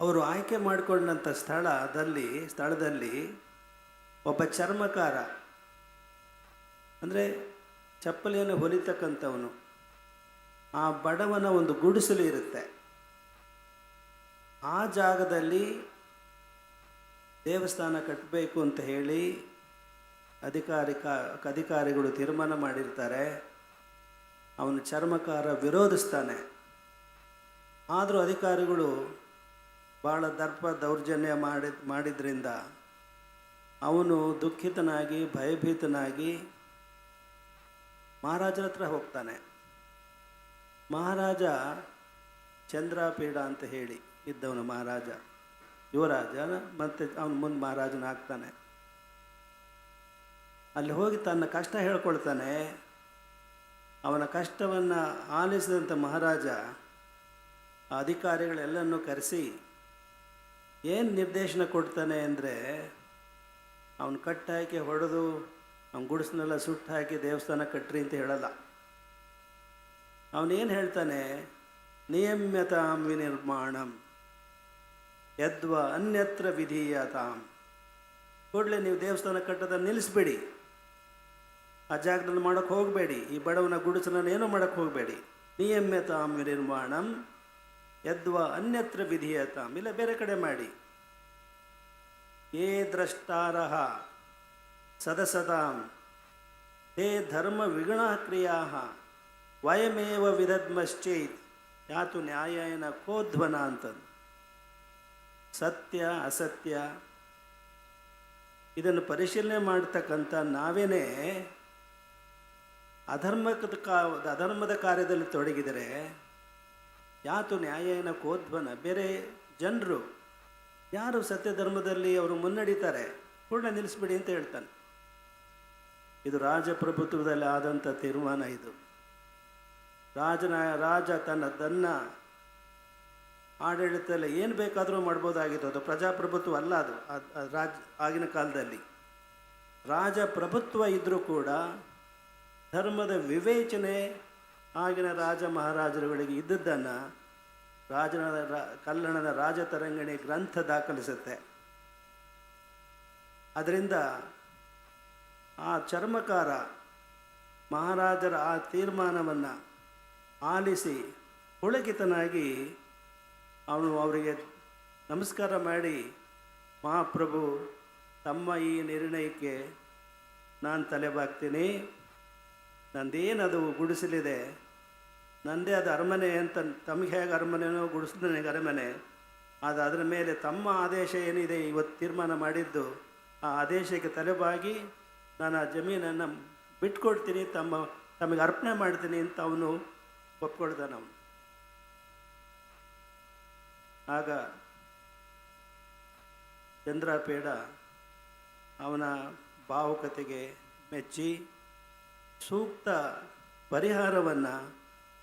ಅವರು ಆಯ್ಕೆ ಮಾಡಿಕೊಂಡಂಥ ಸ್ಥಳದಲ್ಲಿ ಒಬ್ಬ ಚರ್ಮಕಾರ, ಅಂದರೆ ಚಪ್ಪಲಿಯನ್ನು ಹೊಲಿತಕ್ಕಂಥವನು, ಆ ಬಡವನ ಒಂದು ಗುಡಿಸಲು ಇರುತ್ತೆ. ಆ ಜಾಗದಲ್ಲಿ ದೇವಸ್ಥಾನ ಕಟ್ಟಬೇಕು ಅಂತ ಹೇಳಿ ಅಧಿಕಾರಿಗಳು ತೀರ್ಮಾನ ಮಾಡಿರ್ತಾರೆ. ಅವನು ಚರ್ಮಕಾರ ವಿರೋಧಿಸ್ತಾನೆ. ಆದರೂ ಅಧಿಕಾರಿಗಳು ಭಾಳ ದೌರ್ಜನ್ಯ ಮಾಡಿದ್ರಿಂದ ಅವನು ದುಃಖಿತನಾಗಿ ಭಯಭೀತನಾಗಿ ಮಹಾರಾಜರ ಹತ್ರ ಹೋಗ್ತಾನೆ. ಮಹಾರಾಜ ಚಂದ್ರಪೀಡ ಅಂತ ಹೇಳಿ ಇದ್ದವನು ಮಹಾರಾಜ, ಯುವರಾಜ, ಮತ್ತು ಅವನು ಮುಂದೆ ಮಹಾರಾಜನಾಗ್ತಾನೆ. ಅಲ್ಲಿ ಹೋಗಿ ತನ್ನ ಕಷ್ಟ ಹೇಳ್ಕೊಳ್ತಾನೆ. ಅವನ ಕಷ್ಟವನ್ನು ಆಲಿಸಿದಂಥ ಮಹಾರಾಜ ಅಧಿಕಾರಿಗಳೆಲ್ಲನೂ ಕರೆಸಿ ಏನು ನಿರ್ದೇಶನ ಕೊಡ್ತಾನೆ ಅಂದರೆ, ಅವನು ಕಟ್ಟಾಕಿ ಹೊಡೆದು ಅವನ ಗುಡಿಸನೆಲ್ಲ ಸುಟ್ಟು ಹಾಕಿ ದೇವಸ್ಥಾನ ಕಟ್ಟ್ರಿ ಅಂತ ಹೇಳಲ್ಲ. ಅವನೇನು ಹೇಳ್ತಾನೆ, ನಿಯಮ್ಯತಾಂ ವಿನಿರ್ಮಾಣಂ ಯದ್ವ ಅನ್ಯತ್ರ ವಿಧೀಯತಾಂ. ಕೂಡಲೇ ನೀವು ದೇವಸ್ಥಾನ ಕಟ್ಟೋದನ್ನು ನಿಲ್ಲಿಸ್ಬೇಡಿ, ಆ ಜಾಗದಲ್ಲಿ ಮಾಡೋಕ್ಕೆ ಹೋಗಬೇಡಿ, ಈ ಬಡವನ ಗುಡಿಸಲನ್ನು ಏನೂ ಮಾಡೋಕ್ಕೆ ಹೋಗಬೇಡಿ. ನಿಯಮ್ಯತಾಂ ವಿನಿರ್ಮಾಣಂ ಯದ್ವ ಅನ್ಯತ್ರ ವಿಧೀಯತಾಂ, ಇಲ್ಲ ಬೇರೆ ಕಡೆ ಮಾಡಿ. ಯೇ ದ್ರಷ್ಟಾರಃ ಸದಸತಾಂ ತೇ ಧರ್ಮ ವಿಗುಣಾ ಕ್ರಿಯಾ ವಯಮೇವ ವಿದದ್ಮಶ್ಚೇತ್ ಯಾತು ನ್ಯಾಯೇನ ಕೋಧ್ವನ ಅಂತಂದು. ಸತ್ಯ ಅಸತ್ಯ ಇದನ್ನು ಪರಿಶೀಲನೆ ಮಾಡ್ತಕ್ಕಂಥ ನಾವೇನೇ ಅಧರ್ಮದ ಕಾರ್ಯದಲ್ಲಿ ತೊಡಗಿದರೆ ಯಾತು ನ್ಯಾಯೇನ ಕೋಧ್ವನ, ಬೇರೆ ಜನರು ಯಾರು ಸತ್ಯ ಧರ್ಮದಲ್ಲಿ ಅವರು ಮುನ್ನಡೀತಾರೆ ಪೂರ್ಣ ನಿಲ್ಲಿಸ್ಬಿಡಿ ಅಂತ ಹೇಳ್ತಾನೆ. ಇದು ರಾಜಪ್ರಭುತ್ವದಲ್ಲಿ ಆದಂಥ ತೀರ್ಮಾನ. ಇದು ರಾಜ ತನ್ನ ಆಡಳಿತದಲ್ಲಿ ಏನು ಬೇಕಾದರೂ ಮಾಡ್ಬೋದಾಗಿತ್ತು. ಅದು ಪ್ರಜಾಪ್ರಭುತ್ವ ಅಲ್ಲ, ಅದು ಆಗಿನ ಕಾಲದಲ್ಲಿ ರಾಜಪ್ರಭುತ್ವ ಇದ್ದರೂ ಕೂಡ ಧರ್ಮದ ವಿವೇಚನೆ ಆಗಿನ ರಾಜ ಮಹಾರಾಜರುಗಳಿಗೆ ಇದ್ದದ್ದನ್ನು ಕಲ್ಲಣದ ರಾಜತರಂಗಿಣಿ ಗ್ರಂಥ ದಾಖಲಿಸುತ್ತೆ. ಅದರಿಂದ ಆ ಚರ್ಮಕಾರ ಮಹಾರಾಜರ ಆ ತೀರ್ಮಾನವನ್ನು ಆಲಿಸಿ ಪುಳಕಿತನಾಗಿ ಅವರಿಗೆ ನಮಸ್ಕಾರ ಮಾಡಿ, ಮಹಾಪ್ರಭು ತಮ್ಮ ಈ ನಿರ್ಣಯಕ್ಕೆ ನಾನು ತಲೆಬಾಗ್ತೀನಿ. ನಂದೇನದು ಗುಡಿಸಲಿದೆ, ನಂದೇ ಅದು ಅರಮನೆ ಅಂತ, ತಮಗೆ ಹೇಗೆ ಅರಮನೆನೋ ಗುಡಿಸಿದ ನನಗೆ ಅರಮನೆ, ಅದರ ಮೇಲೆ ತಮ್ಮ ಆದೇಶ ಏನಿದೆ ಇವತ್ತು ತೀರ್ಮಾನ ಮಾಡಿದ್ದು, ಆ ಆದೇಶಕ್ಕೆ ತಲೆಬಾಗಿ ನಾನು ಆ ಜಮೀನನ್ನು ಬಿಟ್ಕೊಡ್ತೀನಿ, ತಮಗೆ ಅರ್ಪಣೆ ಮಾಡ್ತೀನಿ ಅಂತ ಅವನು ಒಪ್ಕೊಳ್ತಾನೆ. ಅವನು ಆಗ ಚಂದ್ರಪೇಡ ಅವನ ಭಾವುಕತೆಗೆ ಮೆಚ್ಚಿ ಸೂಕ್ತ ಪರಿಹಾರವನ್ನು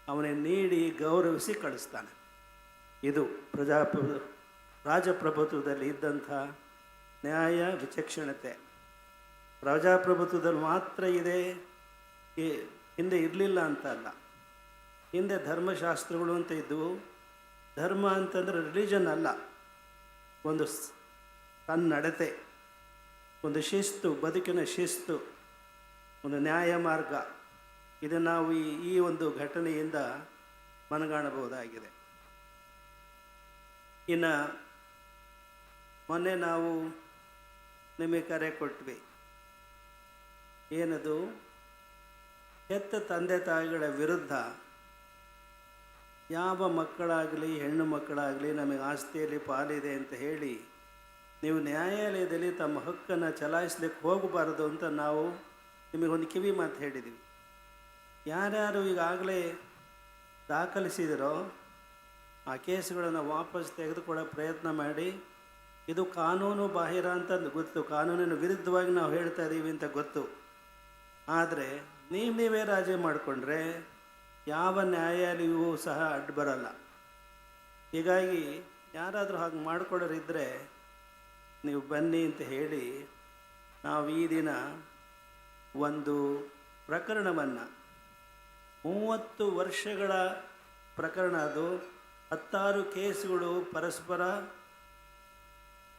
ಅವನಿಗೆ ನೀಡಿ ಗೌರವಿಸಿ ಕಳಿಸ್ತಾನೆ. ಇದು ರಾಜಪ್ರಭುತ್ವದಲ್ಲಿ ಇದ್ದಂಥ ನ್ಯಾಯ ವಿಚಕ್ಷಣತೆ. ಪ್ರಜಾಪ್ರಭುತ್ವದಲ್ಲಿ ಮಾತ್ರ ಇದೆ, ಹಿಂದೆ ಇರಲಿಲ್ಲ ಅಂತ ಅಲ್ಲ. ಹಿಂದೆ ಧರ್ಮಶಾಸ್ತ್ರಗಳು ಅಂತ ಇದ್ದವು. ಧರ್ಮ ಅಂತಂದರೆ ರಿಲಿಜನ್ ಅಲ್ಲ, ಒಂದು ತನ್ನಡತೆ, ಒಂದು ಶಿಸ್ತು, ಬದುಕಿನ ಶಿಸ್ತು, ಒಂದು ನ್ಯಾಯ ಮಾರ್ಗ. ಇದನ್ನು ನಾವು ಈ ಒಂದು ಘಟನೆಯಿಂದ ಮನಗಾಣಬಹುದಾಗಿದೆ. ಇನ್ನು ಮೊನ್ನೆ ನಾವು ನಿಮಗೆ ಕರೆ ಕೊಟ್ವಿ. ಏನದು? ಹೆತ್ತ ತಂದೆ ತಾಯಿಗಳ ವಿರುದ್ಧ ಯಾವ ಮಕ್ಕಳಾಗಲಿ ಹೆಣ್ಣು ಮಕ್ಕಳಾಗಲಿ ನಮಗೆ ಆಸ್ತಿಯಲ್ಲಿ ಪಾಲಿದೆ ಅಂತ ಹೇಳಿ ನೀವು ನ್ಯಾಯಾಲಯದಲ್ಲಿ ತಮ್ಮ ಹಕ್ಕನ್ನು ಚಲಾಯಿಸ್ಲಿಕ್ಕೆ ಹೋಗಬಾರದು ಅಂತ ನಾವು ನಿಮಗೊಂದು ಕಿವಿ ಮಾತು ಹೇಳಿದ್ದೀವಿ. ಯಾರ್ಯಾರು ಈಗಾಗಲೇ ದಾಖಲಿಸಿದರೋ ಆ ಕೇಸುಗಳನ್ನು ವಾಪಸ್ ತೆಗೆದುಕೊಳ್ಳೋ ಪ್ರಯತ್ನ ಮಾಡಿ. ಇದು ಕಾನೂನು ಬಾಹಿರ ಅಂತ ಗೊತ್ತು, ಕಾನೂನಿನ ವಿರುದ್ಧವಾಗಿ ನಾವು ಹೇಳ್ತಾ ಇದ್ದೀವಿ ಅಂತ ಗೊತ್ತು. ಆದರೆ ನೀವೇ ರಾಜಿ ಮಾಡಿಕೊಂಡ್ರೆ ಯಾವ ನ್ಯಾಯಾಲಯವೂ ಸಹ ಅಡ್ಡು ಬರಲ್ಲ. ಹೀಗಾಗಿ ಯಾರಾದರೂ ಹಾಗೆ ಮಾಡಿಕೊಡೋರಿದ್ದರೆ ನೀವು ಬನ್ನಿ ಅಂತ ಹೇಳಿ ನಾವು ಈ ದಿನ ಒಂದು ಪ್ರಕರಣವನ್ನು, 30 ವರ್ಷಗಳ ಪ್ರಕರಣ, ಅದು 16 ಕೇಸುಗಳು ಪರಸ್ಪರ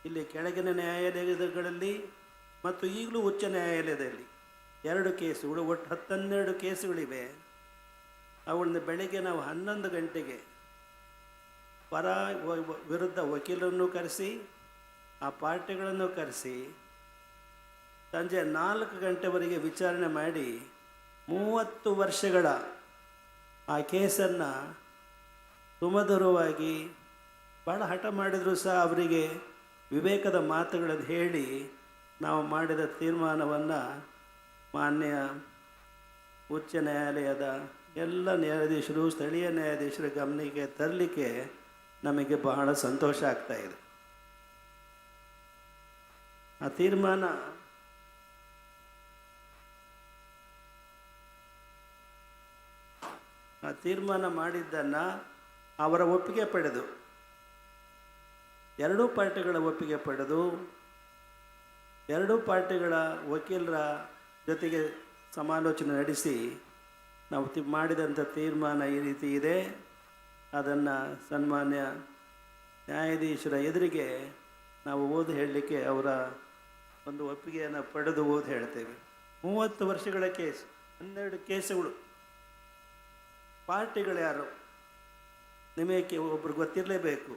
ಇಲ್ಲಿ ಕೆಳಗಿನ ನ್ಯಾಯಾಲಯಗಳಲ್ಲಿ ಮತ್ತು ಈಗಲೂ ಉಚ್ಚ ನ್ಯಾಯಾಲಯದಲ್ಲಿ 2 ಕೇಸುಗಳು, ಒಟ್ಟು 12 ಕೇಸುಗಳಿವೆ. ಅವುಗಳನ್ನ ಬೆಳಗ್ಗೆ ನಾವು 11 ಗಂಟೆಗೆ ಪರ ವಿರುದ್ಧ ವಕೀಲರನ್ನು ಕರೆಸಿ, ಆ ಪಾರ್ಟಿಗಳನ್ನು ಕರೆಸಿ, ಸಂಜೆ 4 ಗಂಟೆವರೆಗೆ ವಿಚಾರಣೆ ಮಾಡಿ 30 ವರ್ಷಗಳ ಆ ಕೇಸನ್ನು ಸುಮಧುರವಾಗಿ, ಭಾಳ ಹಠ ಮಾಡಿದರೂ ಸಹ ಅವರಿಗೆ ವಿವೇಕದ ಮಾತುಗಳನ್ನು ಹೇಳಿ ನಾವು ಮಾಡಿದ ತೀರ್ಮಾನವನ್ನು ಮಾನ್ಯ ಉಚ್ಚ ನ್ಯಾಯಾಲಯದ ಎಲ್ಲ ನ್ಯಾಯಾಧೀಶರು, ಸ್ಥಳೀಯ ನ್ಯಾಯಾಧೀಶರ ಗಮನಕ್ಕೆ ತರಲಿಕ್ಕೆ ನಮಗೆ ಬಹಳ ಸಂತೋಷ ಆಗ್ತಾಯಿದೆ. ಆ ತೀರ್ಮಾನ ಮಾಡಿದ್ದನ್ನು ಅವರ ಒಪ್ಪಿಗೆ ಪಡೆದು, 2 ಪಾರ್ಟಿಗಳ ಒಪ್ಪಿಗೆ ಪಡೆದು, 2 ಪಾರ್ಟಿಗಳ ವಕೀಲರ ಜೊತೆಗೆ ಸಮಾಲೋಚನೆ ನಡೆಸಿ ನಾವು ಮಾಡಿದಂಥ ತೀರ್ಮಾನ ಈ ರೀತಿ ಇದೆ. ಅದನ್ನು ಸನ್ಮಾನ್ಯ ನ್ಯಾಯಾಧೀಶರ ಎದುರಿಗೆ ನಾವು ಓದಿ ಹೇಳಲಿಕ್ಕೆ ಅವರ ಒಂದು ಒಪ್ಪಿಗೆಯನ್ನು ಪಡೆದು ಓದಿ ಹೇಳ್ತೇವೆ. 30 ವರ್ಷಗಳ ಕೇಸ್, 12 ಕೇಸುಗಳು. ಪಾರ್ಟಿಗಳು ಯಾರು ನಿಮಗೆ ಒಬ್ಬರು ಗೊತ್ತಿರಲೇಬೇಕು.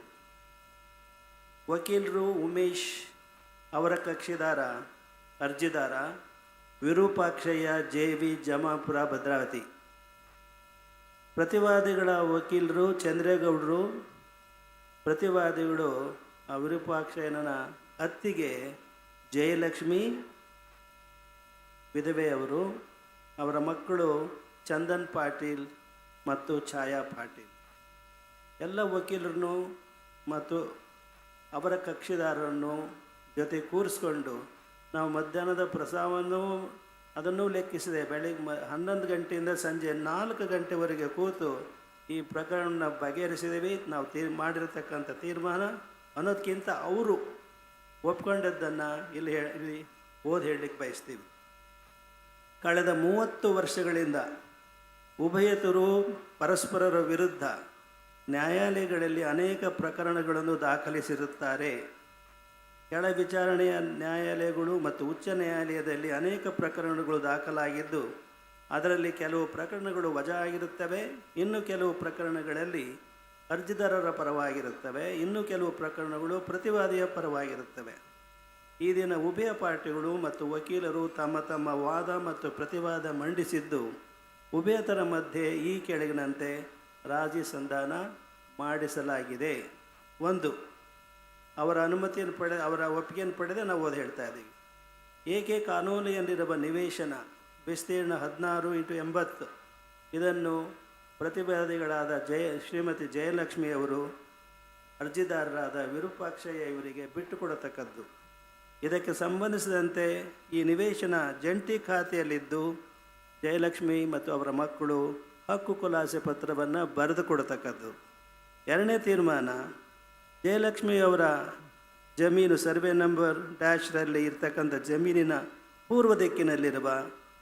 ವಕೀಲರು ಉಮೇಶ್, ಅವರ ಕಕ್ಷಿದಾರ ಅರ್ಜಿದಾರ ವಿರೂಪಾಕ್ಷಯ್ಯ, JV, ಜಮಾಪುರ, ಭದ್ರಾವತಿ. ಪ್ರತಿವಾದಿಗಳ ವಕೀಲರು ಚಂದ್ರೇಗೌಡರು. ಪ್ರತಿವಾದಿಗಳು ಆ ವಿರೂಪಾಕ್ಷಯ್ಯನ ಅತ್ತಿಗೆ ಜಯಲಕ್ಷ್ಮಿ, ವಿಧವೆಯವರು. ಅವರ ಮಕ್ಕಳು ಚಂದನ್ ಪಾಟೀಲ್ ಮತ್ತು ಛಾಯಾ ಪಾಟೀಲ್. ಎಲ್ಲ ವಕೀಲರನ್ನು ಮತ್ತು ಅವರ ಕಕ್ಷಿದಾರರನ್ನು ಜೊತೆ ಕೂರಿಸ್ಕೊಂಡು ನಾವು ಮಧ್ಯಾಹ್ನದ ಪ್ರಸಾದವನ್ನು ಅದನ್ನು ಲೆಕ್ಕಿಸಿದೆ. ಬೆಳಗ್ಗೆ 11 ಗಂಟೆಯಿಂದ ಸಂಜೆ 4 ಗಂಟೆವರೆಗೆ ಕೂತು ಈ ಪ್ರಕರಣ ಬಗೆಹರಿಸಿದ್ದೀವಿ. ನಾವು ಮಾಡಿರತಕ್ಕಂಥ ತೀರ್ಮಾನ ಅನ್ನೋದಕ್ಕಿಂತ ಅವರು ಒಪ್ಕೊಂಡದ್ದನ್ನು ಇಲ್ಲಿ ಓದಿ ಹೇಳಲಿಕ್ಕೆ ಬಯಸ್ತೀವಿ. ಕಳೆದ 30 ವರ್ಷಗಳಿಂದ ಉಭಯತರು ಪರಸ್ಪರರ ವಿರುದ್ಧ ನ್ಯಾಯಾಲಯಗಳಲ್ಲಿ ಅನೇಕ ಪ್ರಕರಣಗಳನ್ನು ದಾಖಲಿಸಿರುತ್ತಾರೆ. ಕೆಳ ವಿಚಾರಣೆಯ ನ್ಯಾಯಾಲಯಗಳು ಮತ್ತು ಉಚ್ಚ ನ್ಯಾಯಾಲಯದಲ್ಲಿ ಅನೇಕ ಪ್ರಕರಣಗಳು ದಾಖಲಾಗಿದ್ದು, ಅದರಲ್ಲಿ ಕೆಲವು ಪ್ರಕರಣಗಳು ವಜಾ ಆಗಿರುತ್ತವೆ, ಇನ್ನು ಕೆಲವು ಪ್ರಕರಣಗಳಲ್ಲಿ ಅರ್ಜಿದಾರರ ಪರವಾಗಿರುತ್ತವೆ, ಇನ್ನು ಕೆಲವು ಪ್ರಕರಣಗಳು ಪ್ರತಿವಾದಿಯ ಪರವಾಗಿರುತ್ತವೆ. ಈ ದಿನ ಉಭಯ ಪಾರ್ಟಿಗಳು ಮತ್ತು ವಕೀಲರು ತಮ್ಮ ತಮ್ಮ ವಾದ ಮತ್ತು ಪ್ರತಿವಾದ ಮಂಡಿಸಿದ್ದು, ಉಭಯತರ ಮಧ್ಯೆ ಈ ಕೆಳಗಿನಂತೆ ರಾಜಿ ಸಂಧಾನ ಮಾಡಿಸಲಾಗಿದೆ. 1, ಅವರ ಅನುಮತಿಯನ್ನು ಅವರ ಒಪ್ಪಿಗೆಯನ್ನು ಪಡೆದೇ ನಾವು ಓದಿ ಹೇಳ್ತಾ ಇದ್ದೀವಿ. ಏಕೆ ಕಾನೂನಿನಲ್ಲಿರುವ ನಿವೇಶನ ವಿಸ್ತೀರ್ಣ 16x80 ಇದನ್ನು ಪ್ರತಿವಾದಿಗಳಾದ ಶ್ರೀಮತಿ ಜಯಲಕ್ಷ್ಮಿಯವರು ಅರ್ಜಿದಾರರಾದ ವಿರೂಪಾಕ್ಷಯ್ಯ ಇವರಿಗೆ ಬಿಟ್ಟುಕೊಡತಕ್ಕದ್ದು. ಇದಕ್ಕೆ ಸಂಬಂಧಿಸಿದಂತೆ ಈ ನಿವೇಶನ ಜಂಟಿ ಖಾತೆಯಲ್ಲಿದ್ದು ಜಯಲಕ್ಷ್ಮಿ ಮತ್ತು ಅವರ ಮಕ್ಕಳು ಹಕ್ಕು ಖುಲಾಸೆ ಪತ್ರವನ್ನು ಬರೆದು ಕೊಡತಕ್ಕದ್ದು. 2ನೇ ತೀರ್ಮಾನ, ಜಯಲಕ್ಷ್ಮಿಯವರ ಜಮೀನು ಸರ್ವೆ ನಂಬರ್ ಡ್ಯಾಶ್ರಲ್ಲಿ ಇರ್ತಕ್ಕಂಥ ಜಮೀನಿನ ಪೂರ್ವ ದಿಕ್ಕಿನಲ್ಲಿರುವ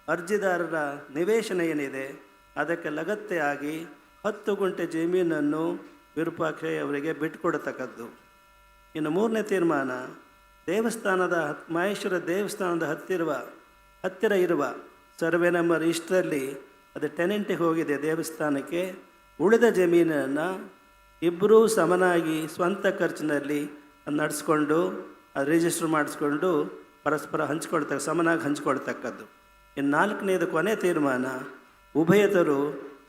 ಅರ್ಜಿದಾರರ ನಿವೇಶನ ಏನಿದೆ ಅದಕ್ಕೆ ಲಗತ್ತೆಯಾಗಿ 10 ಗುಂಟೆ ಜಮೀನನ್ನು ವಿರೂಪಾಕ್ಷಯ್ಯ ಅವರಿಗೆ ಬಿಟ್ಟುಕೊಡತಕ್ಕದ್ದು. ಇನ್ನು 3ನೇ ತೀರ್ಮಾನ, ದೇವಸ್ಥಾನದ ಮಹೇಶ್ವರ ದೇವಸ್ಥಾನದ ಹತ್ತಿರ ಇರುವ ಸರ್ವೆ ನಂಬರ್ ಇಷ್ಟರಲ್ಲಿ ಅದು ಟೆನೆಂಟಿಗೆ ಹೋಗಿದೆ ದೇವಸ್ಥಾನಕ್ಕೆ. ಉಳಿದ ಜಮೀನನ್ನು ಇಬ್ಬರೂ ಸಮನಾಗಿ ಸ್ವಂತ ಖರ್ಚಿನಲ್ಲಿ ನಡೆಸ್ಕೊಂಡು ಅದು ರಿಜಿಸ್ಟರ್ ಮಾಡಿಸ್ಕೊಂಡು ಪರಸ್ಪರ ಸಮನಾಗಿ ಹಂಚ್ಕೊಳ್ತಕ್ಕದ್ದು. ಇನ್ನು 4ನೇದು ಕೊನೆ ತೀರ್ಮಾನ, ಉಭಯತರು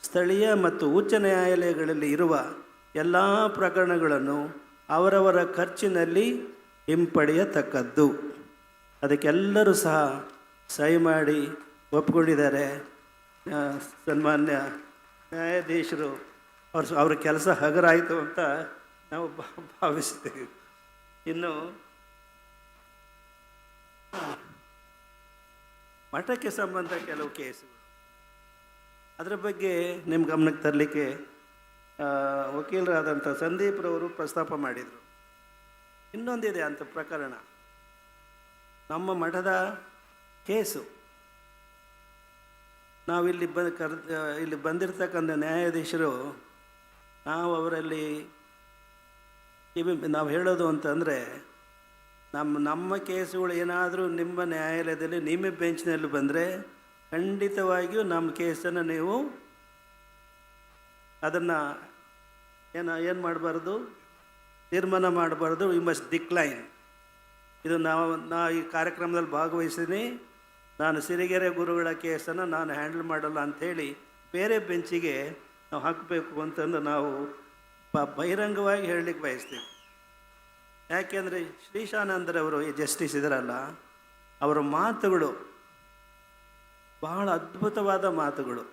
ಸ್ಥಳೀಯ ಮತ್ತು ಉಚ್ಚ ನ್ಯಾಯಾಲಯಗಳಲ್ಲಿ ಇರುವ ಎಲ್ಲ ಪ್ರಕರಣಗಳನ್ನು ಅವರವರ ಖರ್ಚಿನಲ್ಲಿ ಹಿಂಪಡೆಯತಕ್ಕದ್ದು. ಅದಕ್ಕೆಲ್ಲರೂ ಸಹ ಸಹಿ ಮಾಡಿ ಒಪ್ಪಿಕೊಂಡಿದ್ದಾರೆ. ಸನ್ಮಾನ್ಯ ನ್ಯಾಯಾಧೀಶರು ಅವ್ರ ಕೆಲಸ ಹಗರಾಯಿತು ಅಂತ ನಾವು ಭಾವಿಸ್ತೀವಿ. ಇನ್ನು ಮಠಕ್ಕೆ ಸಂಬಂಧ ಕೆಲವು ಕೇಸುಗಳು, ಅದರ ಬಗ್ಗೆ ನಿಮ್ಮ ಗಮನಕ್ಕೆ ತರಲಿಕ್ಕೆ ವಕೀಲರಾದಂಥ ಸಂದೀಪ್ರವರು ಪ್ರಸ್ತಾಪ ಮಾಡಿದರು. ಇನ್ನೊಂದಿದೆ ಅಂಥ ಪ್ರಕರಣ, ನಮ್ಮ ಮಠದ ಕೇಸು. ನಾವಿಲ್ಲಿ ಇಲ್ಲಿ ಬಂದಿರತಕ್ಕಂಥ ನ್ಯಾಯಾಧೀಶರು ನಾವು ಅವರಲ್ಲಿ ನಾವು ಹೇಳೋದು ಅಂತಂದರೆ, ನಮ್ಮ ಕೇಸುಗಳು ಏನಾದರೂ ನಿಮ್ಮ ನ್ಯಾಯಾಲಯದಲ್ಲಿ ನಿಮ್ಮ ಬೆಂಚ್ನಲ್ಲಿ ಬಂದರೆ ಖಂಡಿತವಾಗಿಯೂ ನಮ್ಮ ಕೇಸನ್ನು ನೀವು ಅದನ್ನು ಏನು ಮಾಡಬಾರ್ದು, ತೀರ್ಮಾನ ಮಾಡಬಾರ್ದು. We must decline. ಇದು ನಾ ಈ ಕಾರ್ಯಕ್ರಮದಲ್ಲಿ ಭಾಗವಹಿಸಿದ್ದೀನಿ, ನಾನು ಸಿರಿಗೆರೆ ಗುರುಗಳ ಕೇಸನ್ನು ನಾನು ಹ್ಯಾಂಡಲ್ ಮಾಡಲ್ಲ ಅಂಥೇಳಿ ಬೇರೆ ಬೆಂಚಿಗೆ ನಾವು ಹಾಕಬೇಕು ಅಂತಂದು ನಾವು ಬಹಿರಂಗವಾಗಿ ಹೇಳಲಿಕ್ಕೆ ಬಯಸ್ತೀವಿ. ಯಾಕೆಂದರೆ ಶ್ರೀಶಾನಂದರವರು ಈ ಜಸ್ಟಿಸ್ ಇದರಲ್ಲ, ಅವರ ಮಾತುಗಳು ಬಹಳ ಅದ್ಭುತವಾದ ಮಾತುಗಳು.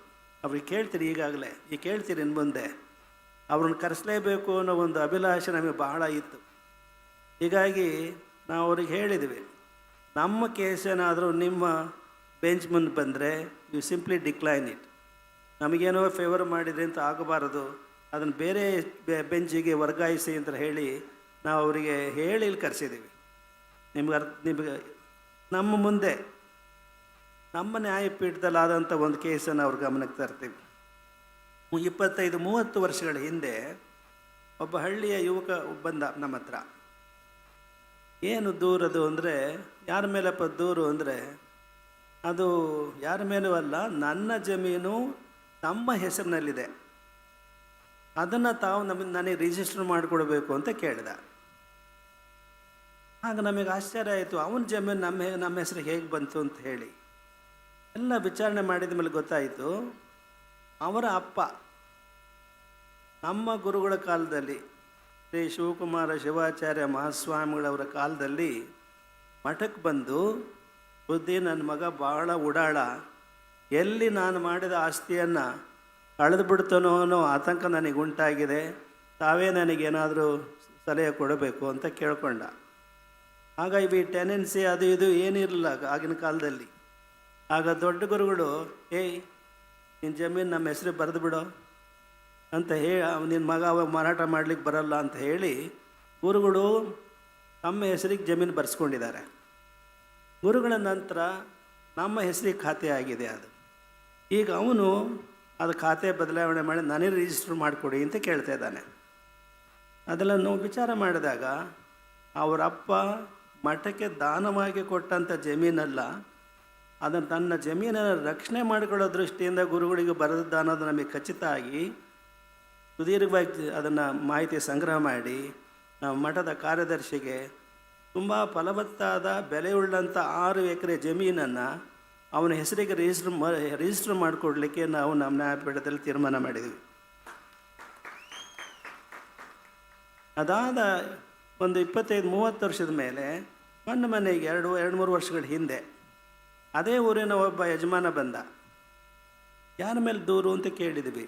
ಅವ್ರಿಗೆ ಕೇಳ್ತೀರಿ, ಈಗಾಗಲೇ ಕೇಳ್ತೀರಿ ಇನ್ನು ಮುಂದೆ. ಅವ್ರನ್ನ ಕರೆಸಲೇಬೇಕು ಅನ್ನೋ ಒಂದು ಅಭಿಲಾಷೆ ನಮಗೆ ಬಹಳ ಇತ್ತು. ಹೀಗಾಗಿ ನಾವು ಅವ್ರಿಗೆ ಹೇಳಿದ್ವಿ, ನಮ್ಮ ಕೇಸೇನಾದರೂ ನಿಮ್ಮ ಬೆಂಚ್ ಮುಂದೆ ಬಂದರೆ ಯು ಸಿಂಪ್ಲಿ ಡಿಕ್ಲೈನ್ ಇಟ್. ನಮಗೇನೋ ಫೇವರ್ ಮಾಡಿದ್ರಿ ಅಂತ ಆಗಬಾರದು, ಅದನ್ನು ಬೇರೆ ಬೆಂಚಿಗೆ ವರ್ಗಾಯಿಸಿ ಅಂತ ಹೇಳಿ ನಾವು ಅವರಿಗೆ ಹೇಳಿ ಇಲ್ಲಿ ಕರೆಸಿದ್ದೀವಿ. ನಿಮಗೆ ನಮ್ಮ ಮುಂದೆ ನಮ್ಮ ನ್ಯಾಯಪೀಠದಲ್ಲಾದಂಥ ಒಂದು ಕೇಸನ್ನು ಅವ್ರ ಗಮನಕ್ಕೆ ತರ್ತೀವಿ. 25-30 ವರ್ಷಗಳ ಹಿಂದೆ ಒಬ್ಬ ಹಳ್ಳಿಯ ಯುವಕ ಬಂದ ನಮ್ಮ ಹತ್ರ. ಏನು ದೂರದು ಅಂದರೆ, ಯಾರ ಮೇಲಪ್ಪ ದೂರು ಅಂದರೆ, ಅದು ಯಾರ ಮೇಲೂ ಅಲ್ಲ, ನನ್ನ ಜಮೀನು ನಮ್ಮ ಹೆಸರಿನಲ್ಲಿದೆ, ಅದನ್ನು ತಾವು ನನಗೆ ರಿಜಿಸ್ಟರ್ ಮಾಡಿಕೊಡ್ಬೇಕು ಅಂತ ಕೇಳಿದ. ಆಗ ನಮಗೆ ಆಶ್ಚರ್ಯ ಆಯಿತು, ಅವನ ಜಮೀನು ನಮ್ಮ ಹೆಸರಿಗೆ ಹೇಗೆ ಬಂತು ಅಂತ ಹೇಳಿ ಎಲ್ಲ ವಿಚಾರಣೆ ಮಾಡಿದ ಮೇಲೆ ಗೊತ್ತಾಯಿತು, ಅವರ ಅಪ್ಪ ನಮ್ಮ ಗುರುಗಳ ಕಾಲದಲ್ಲಿ ಶ್ರೀ ಶಿವಕುಮಾರ ಶಿವಾಚಾರ್ಯ ಮಹಾಸ್ವಾಮಿಗಳವರ ಕಾಲದಲ್ಲಿ ಮಠಕ್ಕೆ ಬಂದು, ಬುದ್ಧಿ ನನ್ನ ಮಗ ಭಾಳ ಉಡಾಳ, ಎಲ್ಲಿ ನಾನು ಮಾಡಿದ ಆಸ್ತಿಯನ್ನು ಕಳೆದು ಬಿಡ್ತಾನೋ ಅನ್ನೋ ಆತಂಕ ನನಗೆ ಉಂಟಾಗಿದೆ, ತಾವೇ ನನಗೇನಾದರೂ ಸಲಹೆ ಕೊಡಬೇಕು ಅಂತ ಕೇಳ್ಕೊಂಡ. ಆಗ ಇವು ಟೆನೆನ್ಸಿ ಅದು ಇದು ಏನಿರಲಿಲ್ಲ ಆಗಿನ ಕಾಲದಲ್ಲಿ. ಆಗ ದೊಡ್ಡ ಗುರುಗಳು, ನಿನ್ನ ಜಮೀನು ನಮ್ಮ ಹೆಸರು ಬರೆದು ಬಿಡೋ ಅಂತ ಹೇಳಿ, ನಿನ್ನ ಮಗ ಅವಾಗ ಮಾರಾಟ ಮಾಡಲಿಕ್ಕೆ ಬರಲ್ಲ ಅಂತ ಹೇಳಿ ಗುರುಗಳು ನಮ್ಮ ಹೆಸರಿಗೆ ಜಮೀನು ಬರೆಸ್ಕೊಂಡಿದ್ದಾರೆ. ಗುರುಗಳ ನಂತರ ನಮ್ಮ ಹೆಸರಿಗೆ ಖಾತೆ ಆಗಿದೆ. ಅದು ಈಗ ಅವನು ಅದು ಖಾತೆ ಬದಲಾವಣೆ ಮಾಡಿ ನನಗೆ ರಿಜಿಸ್ಟರ್ ಮಾಡಿಕೊಡಿ ಅಂತ ಕೇಳ್ತಾ ಇದ್ದಾನೆ. ಅದೆಲ್ಲ ನಾವು ವಿಚಾರ ಮಾಡಿದಾಗ ಅವರಪ್ಪ ಮಠಕ್ಕೆ ದಾನವಾಗಿ ಕೊಟ್ಟಂಥ ಜಮೀನಲ್ಲ, ಅದನ್ನು ತನ್ನ ಜಮೀನನ್ನು ರಕ್ಷಣೆ ಮಾಡಿಕೊಳ್ಳೋ ದೃಷ್ಟಿಯಿಂದ ಗುರುಗಳಿಗೆ ಬರೆದದ್ದು ಅನ್ನೋದು ನಮಗೆ ಖಚಿತ ಆಗಿ ಸುದೀರ್ಘವಾಗಿ ಅದನ್ನು ಮಾಹಿತಿ ಸಂಗ್ರಹ ಮಾಡಿ ನಾವು ಮಠದ ಕಾರ್ಯದರ್ಶಿಗೆ ತುಂಬ ಫಲವತ್ತಾದ ಬೆಲೆಯುಳ್ಳಂಥ 6 ಎಕರೆ ಜಮೀನನ್ನು ಅವನ ಹೆಸರಿಗೆ ರಿಜಿಸ್ಟರ್ ಮಾಡಿಕೊಡ್ಲಿಕ್ಕೆ ನಾವು ನಮ್ಮ ನ್ಯಾಯಪೀಠದಲ್ಲಿ ತೀರ್ಮಾನ ಮಾಡಿದ್ವಿ. ಅದಾದ ಒಂದು 25-30 ವರ್ಷದ ಮೇಲೆ ಮನೆಗೆ 2-3 ವರ್ಷಗಳ ಹಿಂದೆ ಅದೇ ಊರಿನ ಒಬ್ಬ ಯಜಮಾನ ಬಂದ. ಯಾರ ಮೇಲೆ ದೂರು ಅಂತ ಕೇಳಿದ್ವಿ.